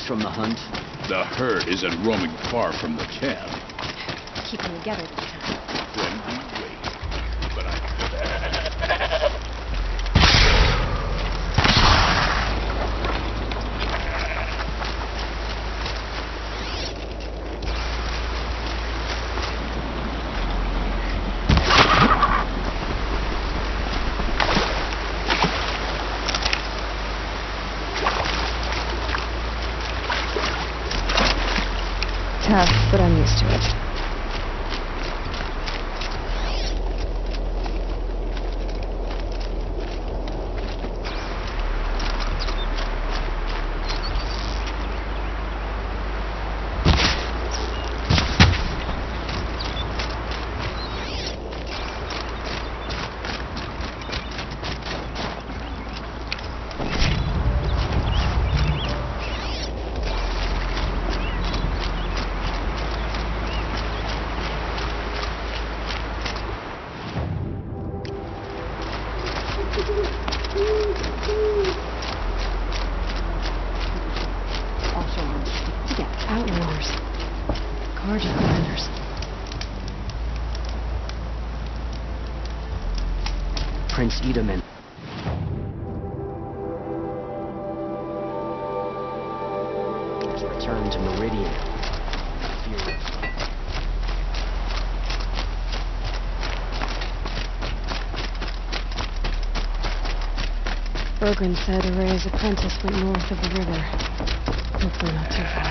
from the hunt? The herd isn't roaming far from the camp. Keep them together this time. Then we wait. But I... Tough, but I'm used to it. Outlaws. Carjack vendors. Prince Edaman. Return to Meridian. Bergren said Array's apprentice went north of the river. Hopefully not too far.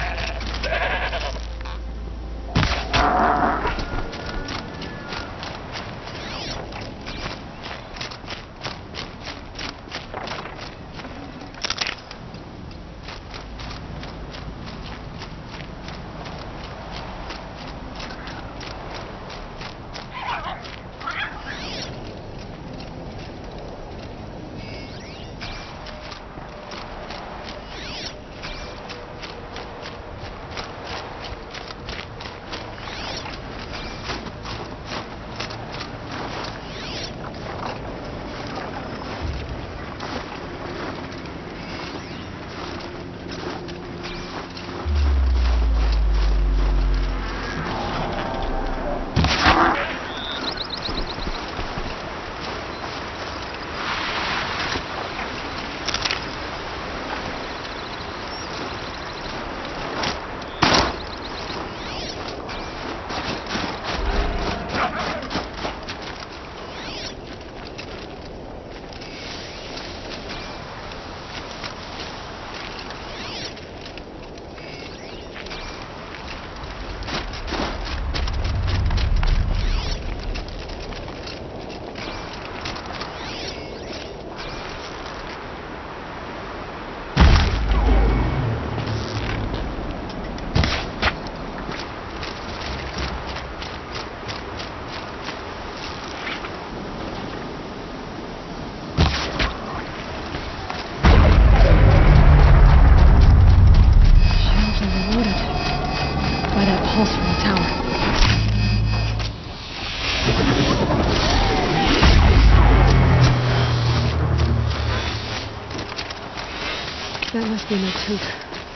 That must be Naltuk,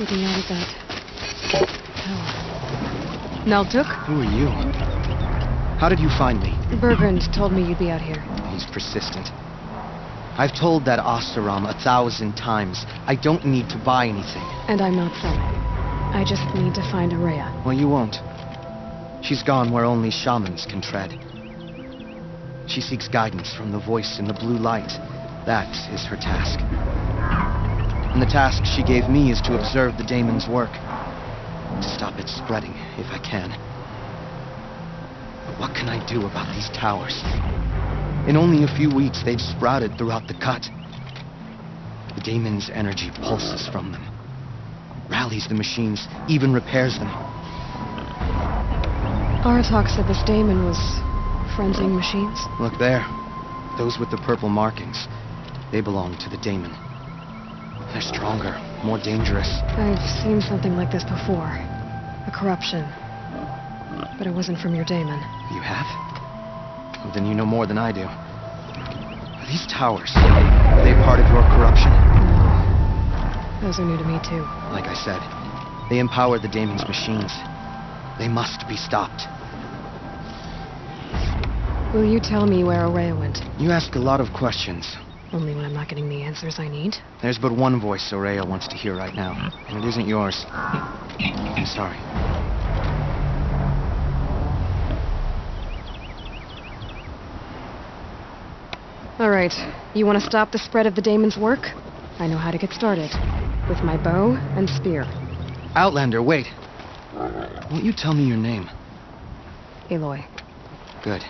looking out at that tower. Naltuk? Who are you? How did you find me? Bergren told me you'd be out here. He's persistent. I've told that Oseram 1,000 times. I don't need to buy anything. And I'm not selling. I just need to find Araya. Well, you won't. She's gone where only shamans can tread. She seeks guidance from the voice in the blue light. That is her task. And the task she gave me is to observe the daemon's work. To stop it spreading, if I can. But what can I do about these towers? In only a few weeks, they've sprouted throughout the cut. The daemon's energy pulses from them. Rallies the machines, even repairs them. Aratok said this daemon was frenzying machines. Look there. Those with the purple markings. They belong to the daemon. They're stronger, more dangerous. I've seen something like this before. A corruption. But it wasn't from your daemon. You have? Well, then you know more than I do. These towers, are they part of your corruption? No. Those are new to me, too. Like I said, They empower the damon's machines. They must be stopped. Will you tell me where Aurea went? You ask a lot of questions. Only when I'm not getting the answers I need. There's but one voice Aurea wants to hear right now, and it isn't yours. I'm sorry. All right. You want to stop the spread of the damon's work? I know how to get started. With my bow and spear. Outlander, wait. Won't you tell me your name? Aloy. Good.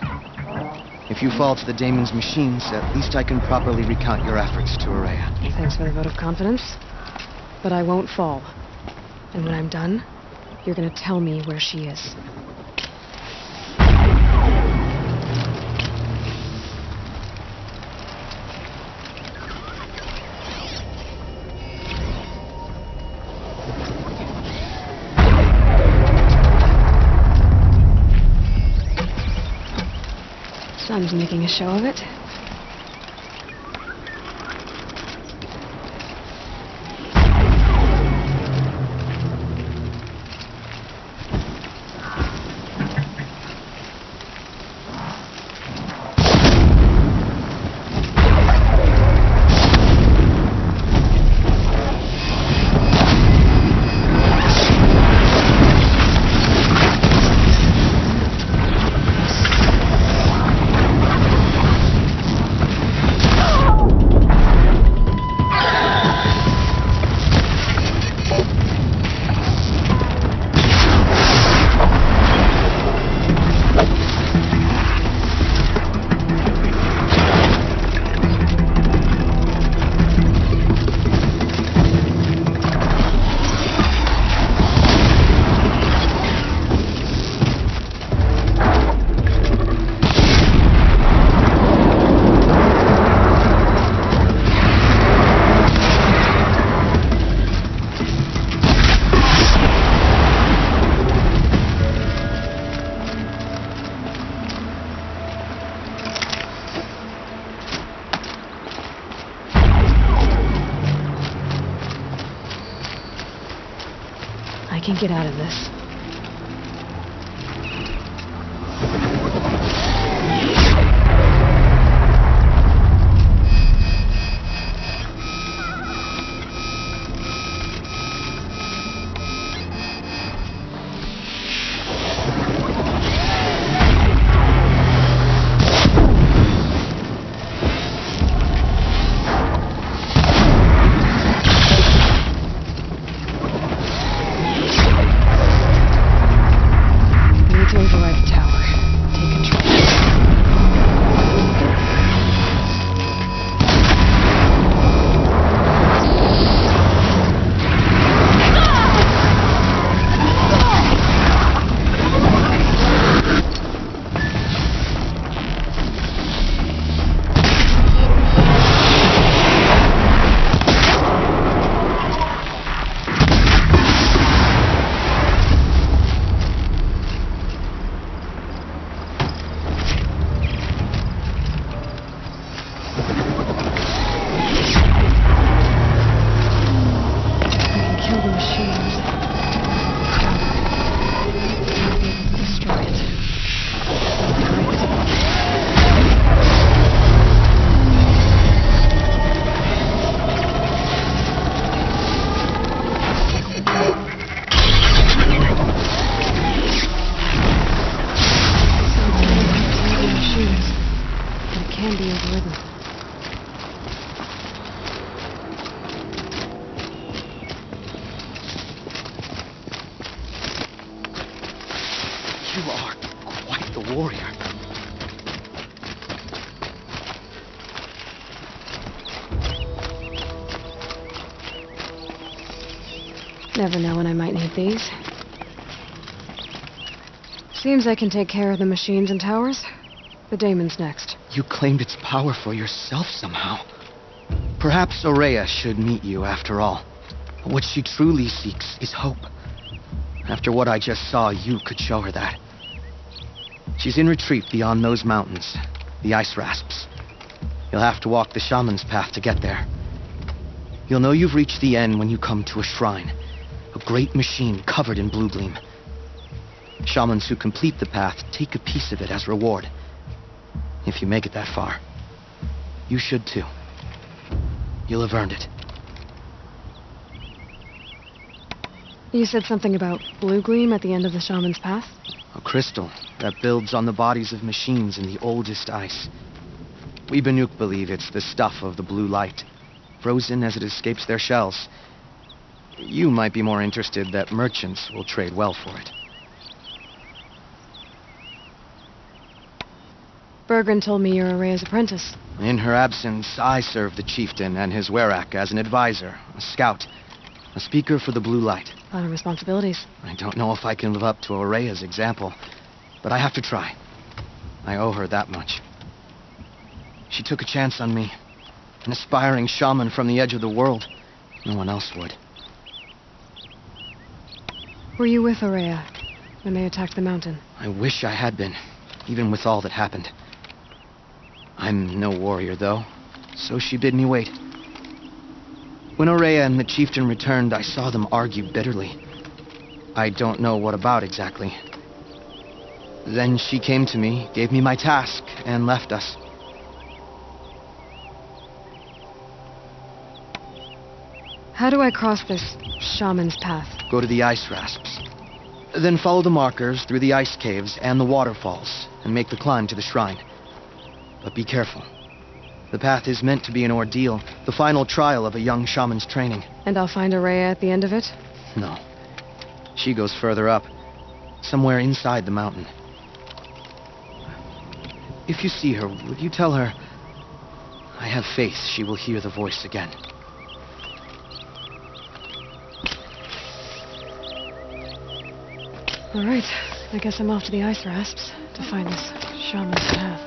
If you fall to the damon's machines, at least I can properly recount your efforts to Aurea. Thanks for the vote of confidence. But I won't fall. And when I'm done, you're gonna tell me where she is. Sun's making a show of it. I can get out of this. You are quite the warrior. Never know when I might need these. Seems I can take care of the machines and towers. The damon's next. You claimed its power for yourself somehow. Perhaps Aurea should meet you after all. What she truly seeks is hope. After what I just saw, you could show her that. She's in retreat beyond those mountains, the ice rasps. You'll have to walk the shaman's path to get there. You'll know you've reached the end when you come to a shrine, a great machine covered in blue gleam. Shamans who complete the path take a piece of it as reward. If you make it that far, you should too. You'll have earned it. You said something about blue gleam at the end of the shaman's path? A crystal that builds on the bodies of machines in the oldest ice. We Banuk believe it's the stuff of the blue light, frozen as it escapes their shells. You might be more interested that merchants will trade well for it. Bergren told me you're Araya's apprentice. In her absence, I serve the chieftain and his werak as an advisor, a scout, a speaker for the blue light. A lot of responsibilities. I don't know if I can live up to Araya's example, but I have to try. I owe her that much. She took a chance on me, an aspiring shaman from the edge of the world. No one else would. Were you with Araya when they attacked the mountain? I wish I had been, even with all that happened. I'm no warrior, though, so she bid me wait. When Araya and the chieftain returned, I saw them argue bitterly. I don't know what about exactly. Then she came to me, gave me my task, and left us. How do I cross this shaman's path? Go to the ice rasps. Then follow the markers through the ice caves and the waterfalls, and make the climb to the shrine. But be careful. The path is meant to be an ordeal, the final trial of a young shaman's training. And I'll find Araya at the end of it? No. She goes further up, somewhere inside the mountain. If you see her, would you tell her, I have faith she will hear the voice again. All right. I guess I'm off to the ice rasps to find this shaman's path.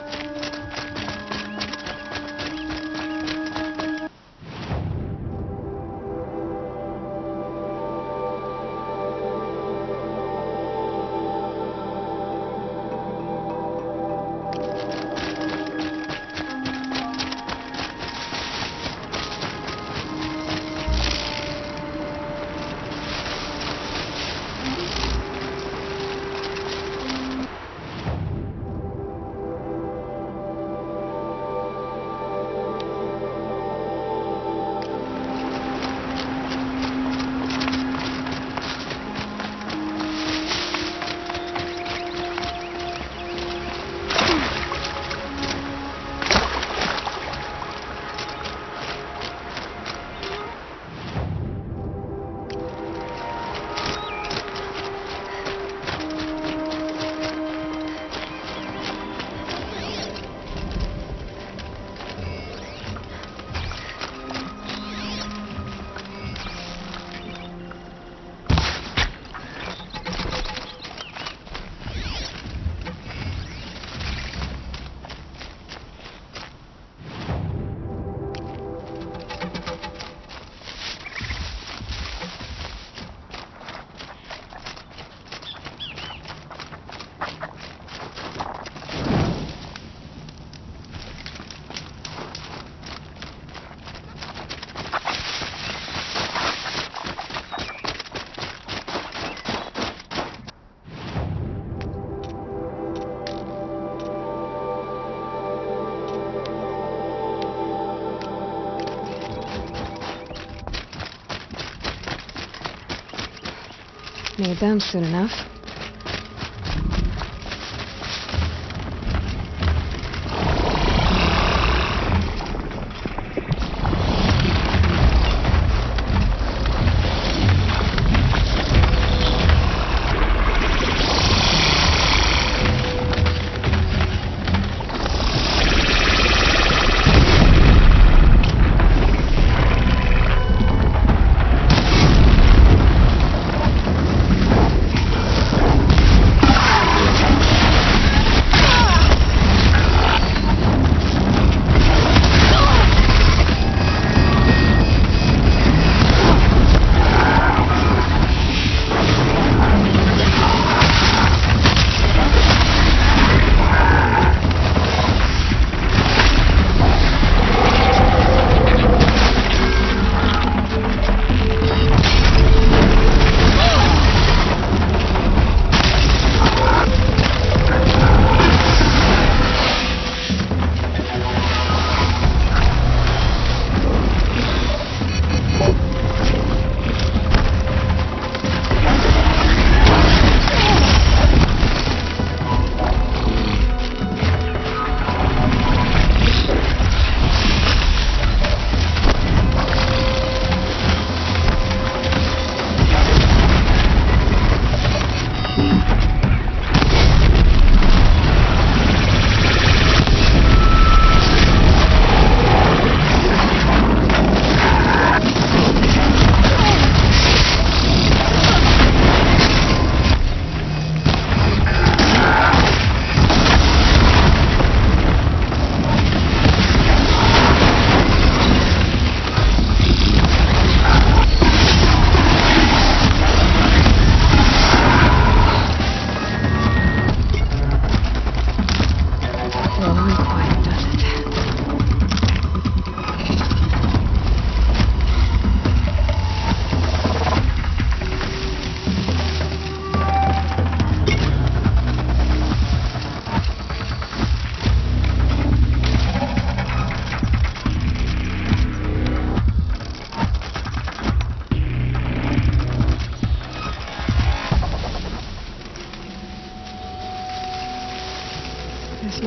Made them soon enough.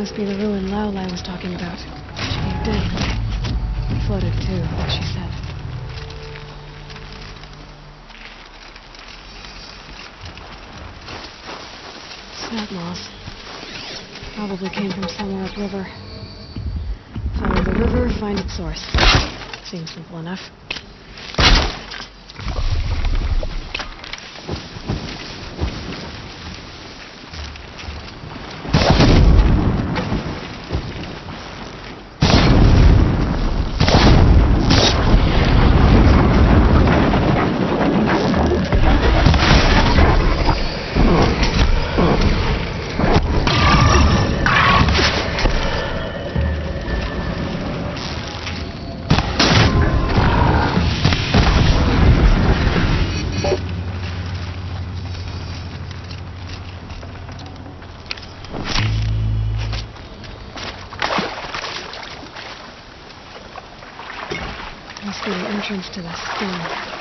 must be the ruin Lao Lai was talking about. She caved in. Floated too, like she said. Snap moss. Probably came from somewhere upriver. Follow the river, find its source. Seems simple enough. Must be the entrance to the skin.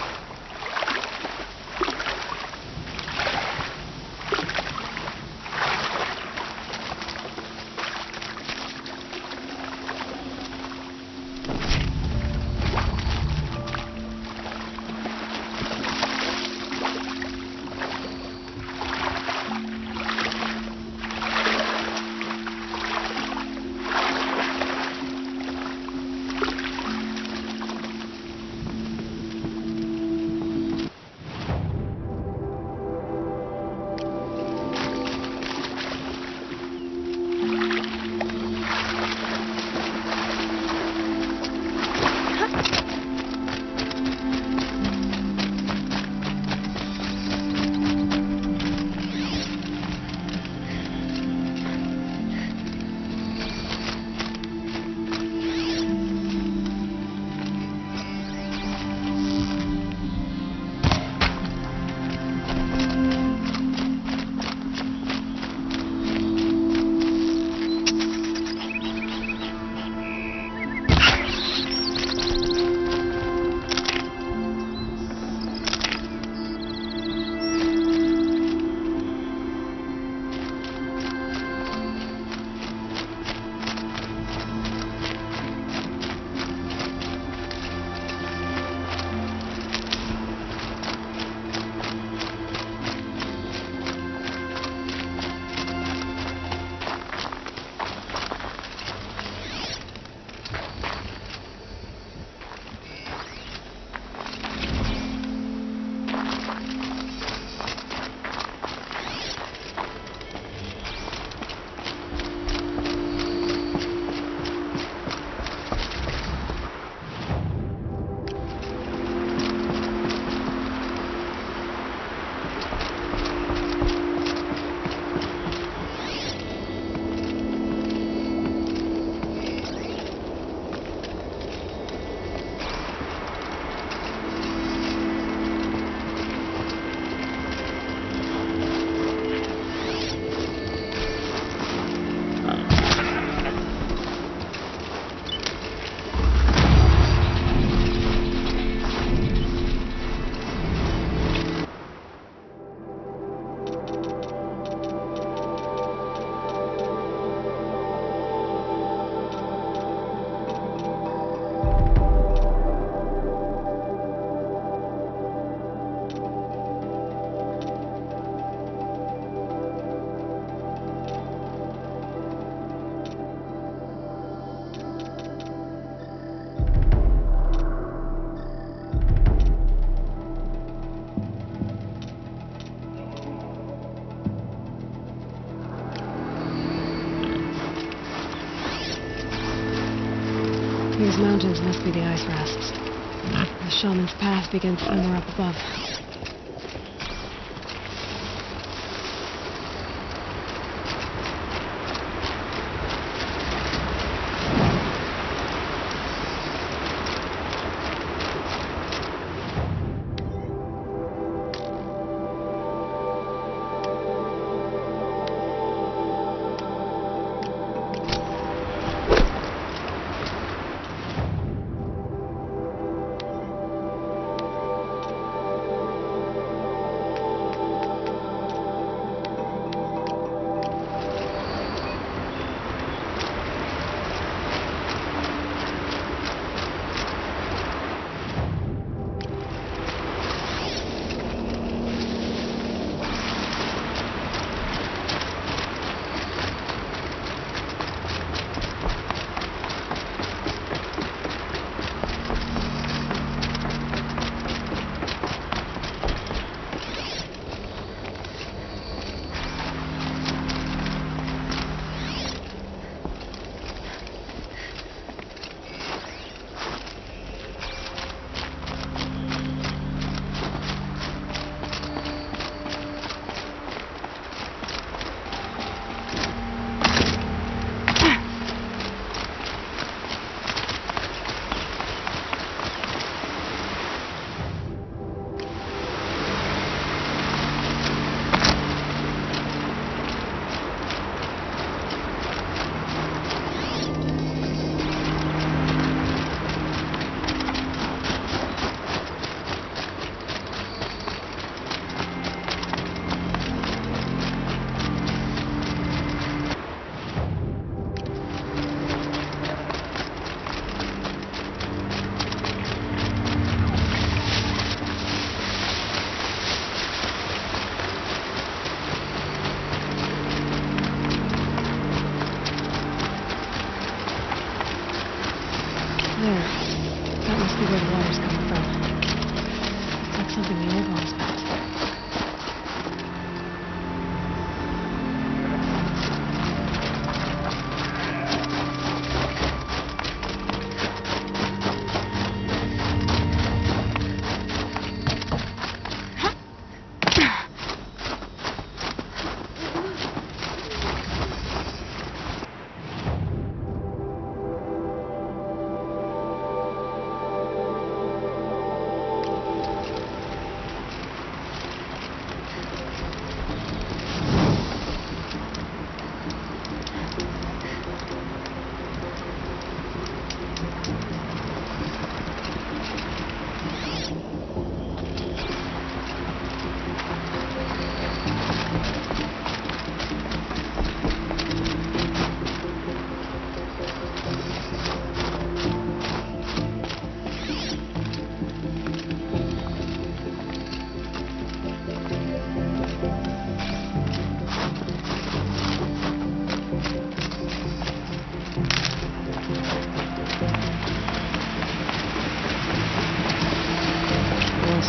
These mountains must be the ice rasts. The shaman's path begins somewhere up above. where the water's coming from. Looks like something the old ones built.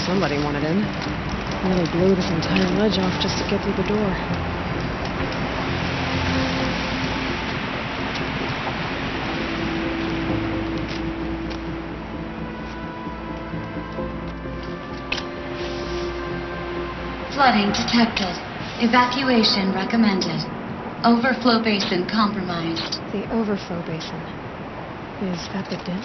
Somebody wanted in. Really blew this entire ledge off just to get through the door. Flooding detected. Evacuation recommended. Overflow basin compromised. The overflow basin. Is that the dip?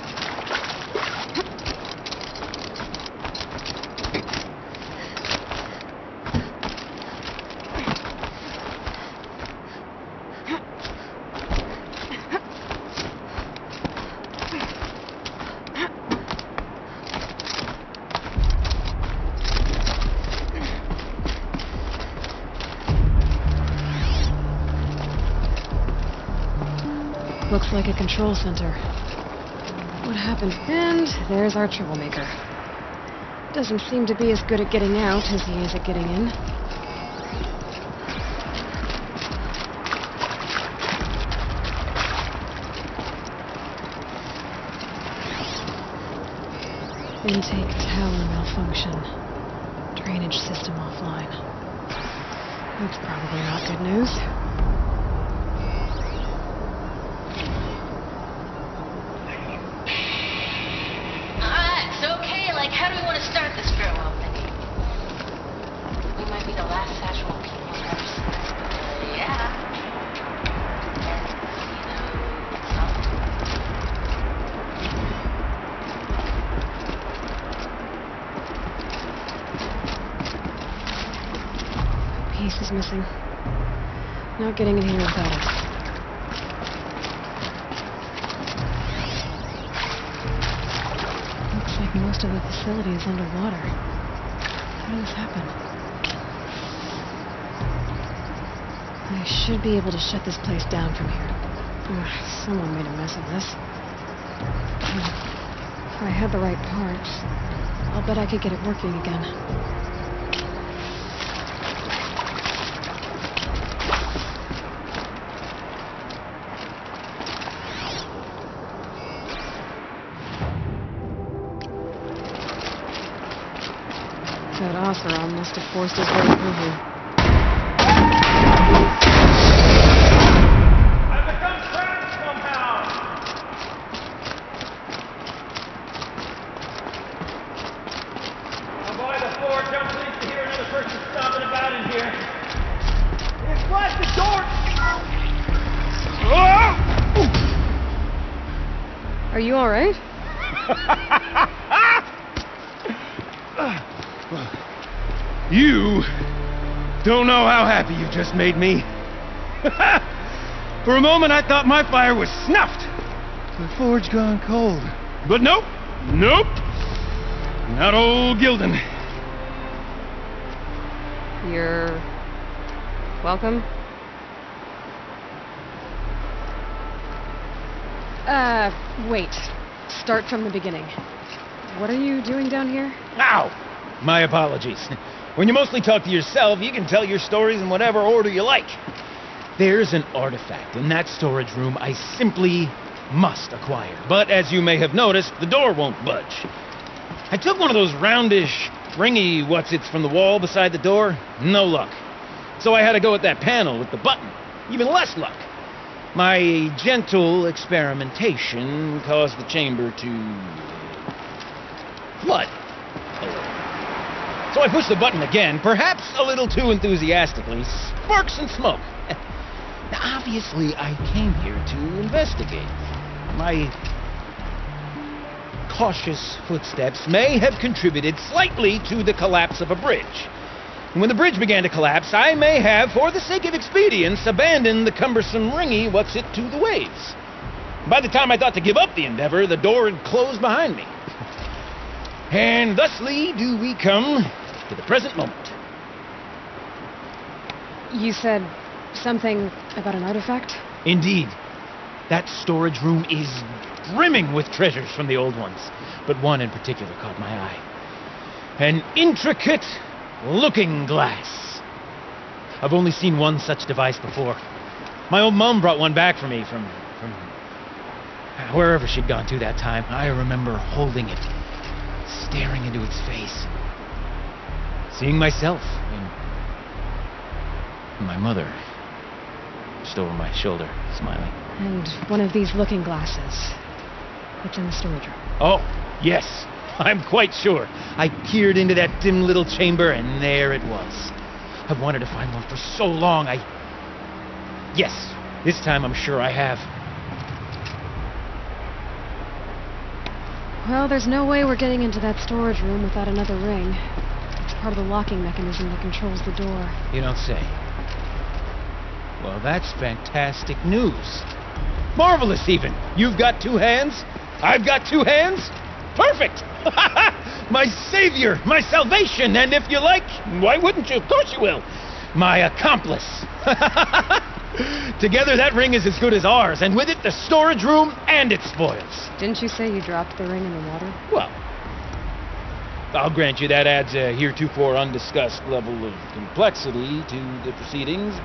Looks like a control center. What happened? And there's our troublemaker. Doesn't seem to be as good at getting out as he is at getting in. Intake tower malfunction. Drainage system offline. That's probably not good news. How do we want to start this farewell thing? We might be the last actual people on Earth. Yeah. A piece is missing. Not getting in here without us. Most of the facility is underwater. How did this happen? I should be able to shut this place down from here. Someone made a mess of this. If I had the right parts, I'll bet I could get it working again. That Oseram must have forced his way through here. I've become trapped somehow! Now by the floor, don't please to hear another person stomping about in here. It's like the door! Are you alright? You don't know how happy you just made me. For a moment, I thought my fire was snuffed. The forge gone cold. But nope, nope. Not old Gildan. You're welcome. Wait. Start from the beginning. What are you doing down here? Ow! My apologies. When you mostly talk to yourself, you can tell your stories in whatever order you like. There's an artifact in that storage room I simply must acquire. But as you may have noticed, the door won't budge. I took one of those roundish, ringy what's-its from the wall beside the door. No luck. So I had to go with that panel with the button. Even less luck. My gentle experimentation caused the chamber to flood. So I pushed the button again, perhaps a little too enthusiastically. Sparks and smoke. Now, obviously, I came here to investigate. My cautious footsteps may have contributed slightly to the collapse of a bridge. And when the bridge began to collapse, I may have, for the sake of expedience, abandoned the cumbersome ringy what's-it to the waves. By the time I thought to give up the endeavor, the door had closed behind me. And thusly do we come to the present moment. You said something about an artifact? Indeed. That storage room is brimming with treasures from the old ones, but one in particular caught my eye. An intricate looking glass. I've only seen one such device before. My old mum brought one back for me from wherever she'd gone to that time. I remember holding it, staring into its face, seeing myself and my mother just over my shoulder, smiling. And one of these looking glasses. It's in the storage room. Oh, yes. I'm quite sure. I peered into that dim little chamber, and there it was. I've wanted to find one for so long. Yes, this time I'm sure I have. Well, there's no way we're getting into that storage room without another ring. It's part of the locking mechanism that controls the door. You don't say. Well, that's fantastic news. Marvelous, even. You've got two hands. I've got two hands. Perfect! My savior, my salvation, and if you like, why wouldn't you? Of course you will. My accomplice. Together, that ring is as good as ours, and with it, the storage room and its spoils. Didn't you say you dropped the ring in the water? Well, I'll grant you that adds a heretofore undiscussed level of complexity to the proceedings.